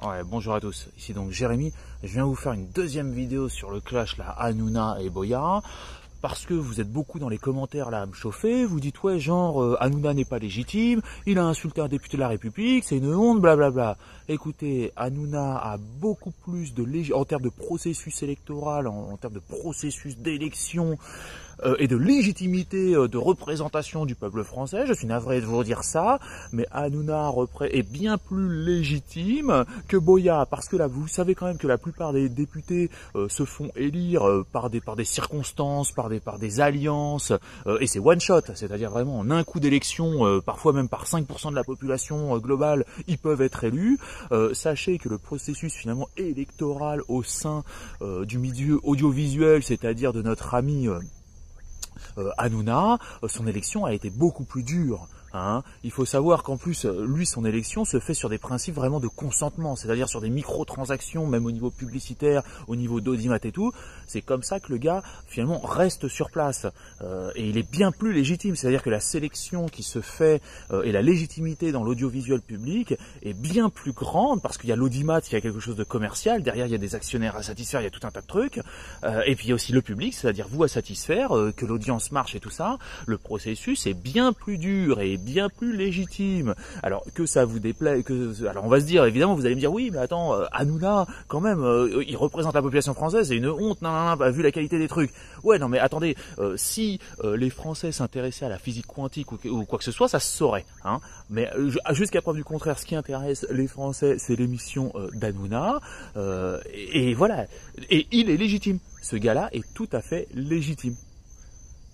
Ouais, bonjour à tous, ici donc Jérémy, je viens vous faire une deuxième vidéo sur le clash là, Hanouna et Boya, parce que vous êtes beaucoup dans les commentaires là à me chauffer, vous dites ouais genre Hanouna n'est pas légitime, il a insulté un député de la République, c'est une honte, blablabla. Écoutez, Hanouna a beaucoup plus de en termes de processus électoral, en termes de processus d'élection, et de légitimité de représentation du peuple français, je suis navré de vous dire ça, mais Hanouna est bien plus légitime que Boya, parce que là, vous savez quand même que la plupart des députés se font élire par des circonstances, par des alliances, et c'est one shot, c'est-à-dire vraiment en un coup d'élection, parfois même par 5% de la population globale, ils peuvent être élus. Sachez que le processus finalement électoral au sein du milieu audiovisuel, c'est-à-dire de notre ami Hanouna, son élection a été beaucoup plus dure. Il faut savoir qu'en plus, lui, son élection se fait sur des principes vraiment de consentement, c'est-à-dire sur des micro-transactions, même au niveau publicitaire, au niveau d'audimat et tout. C'est comme ça que le gars, finalement, reste sur place. Et il est bien plus légitime, c'est-à-dire que la sélection qui se fait et la légitimité dans l'audiovisuel public est bien plus grande, parce qu'il y a l'audimat, il y a quelque chose de commercial, derrière il y a des actionnaires à satisfaire, il y a tout un tas de trucs, et puis il y a aussi le public, c'est-à-dire vous à satisfaire, que l'audience marche et tout ça. Le processus est bien plus dur et bien plus légitime. Alors que ça vous déplaît, alors on va se dire, évidemment, vous allez me dire, oui, mais attends, Hanouna, quand même, il représente la population française, c'est une honte, vu la qualité des trucs. Ouais, non, mais attendez, si les Français s'intéressaient à la physique quantique ou quoi que ce soit, ça se saurait. Mais jusqu'à preuve du contraire, ce qui intéresse les Français, c'est l'émission d'Hanouna, et voilà. Et il est légitime. Ce gars-là est tout à fait légitime.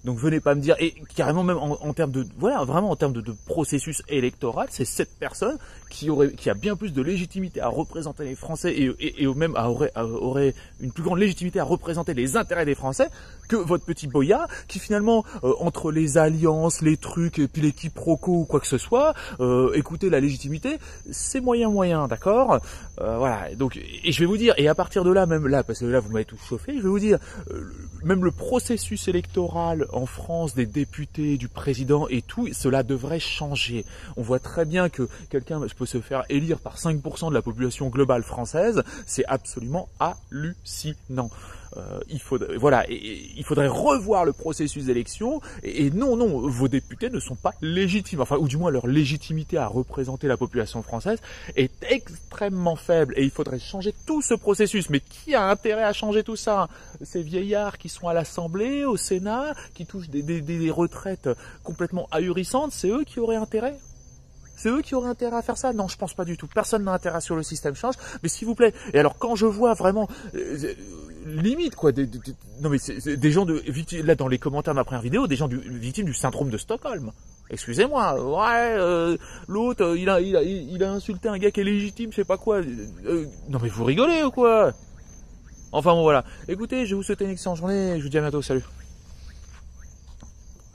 Donc venez pas me dire, et carrément même en termes de, voilà, vraiment en termes de processus électoral, c'est cette personne qui a bien plus de légitimité à représenter les Français et même aurait une plus grande légitimité à représenter les intérêts des Français que votre petit Boya, qui finalement, entre les alliances, les trucs, et puis les quiproquos ou quoi que ce soit, écoutez, la légitimité, c'est moyen, d'accord? Voilà, donc, et je vais vous dire, et à partir de là, même là, parce que là vous m'avez tout chauffé, je vais vous dire, même le processus électoral en France, des députés, du président et tout, cela devrait changer. On voit très bien que quelqu'un peut se faire élire par 5% de la population globale française, c'est absolument hallucinant. Il faudrait revoir le processus d'élection, et non, vos députés ne sont pas légitimes, enfin, ou du moins leur légitimité à représenter la population française est extrêmement faible, et il faudrait changer tout ce processus. Mais qui a intérêt à changer tout ça? Ces vieillards qui sont à l'Assemblée, au Sénat, qui touchent des retraites complètement ahurissantes, c'est eux qui auraient intérêt? C'est eux qui auraient intérêt à faire ça? Non, je pense pas du tout. Personne n'a intérêt sur le système change. Mais s'il vous plaît. Et alors quand je vois vraiment limite quoi, non mais c'est des gens là dans les commentaires de ma première vidéo, des gens victimes du syndrome de Stockholm. Excusez-moi. Ouais, l'autre il a insulté un gars qui est légitime, je sais pas quoi. Non mais vous rigolez ou quoi? Enfin bon voilà. Écoutez, je vous souhaite une excellente journée. Je vous dis à bientôt. Salut.